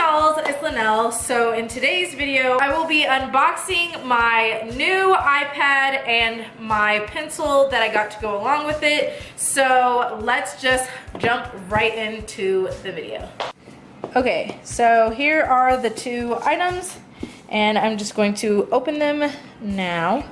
Nolls, it's Linnell. So in today's video, I will be unboxing my new iPad and my pencil that I got to go along with it. So let's just jump right into the video. Okay, so here are the two items and I'm just going to open them now.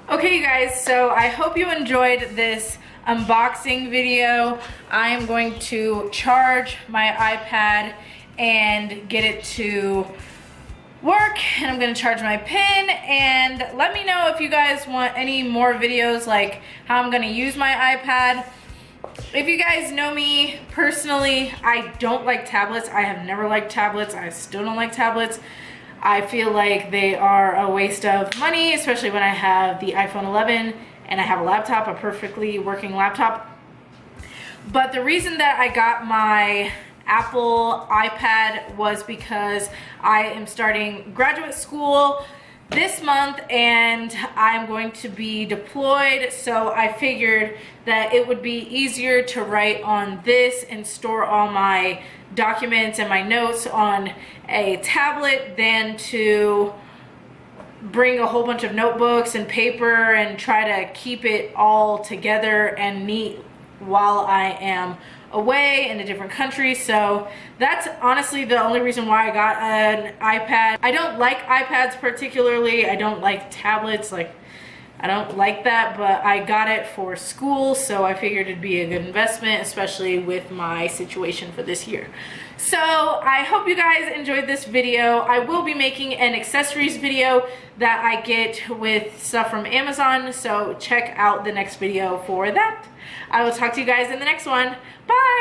Okay, you guys, so I hope you enjoyed this unboxing video. I am going to charge my iPad and get it to work, and I'm going to charge my pen, and let me know if you guys want any more videos like how I'm going to use my iPad. If you guys know me personally, I don't like tablets. I have never liked tablets. I still don't like tablets. I feel like they are a waste of money, especially when I have the iPhone 11 and I have a laptop, a perfectly working laptop. But the reason that I got my Apple iPad was because I am starting graduate school this month and I'm going to be deployed, so I figured that it would be easier to write on this and store all my documents and my notes on a tablet than to bring a whole bunch of notebooks and paper and try to keep it all together and neat while I am away in a different country. So that's honestly the only reason why I got an iPad. I don't like iPads particularly. I don't like tablets. I don't like that, but I got it for school, so I figured it'd be a good investment, especially with my situation for this year. So I hope you guys enjoyed this video. I will be making an accessories video that I get with stuff from Amazon, so check out the next video for that. I will talk to you guys in the next one. Bye!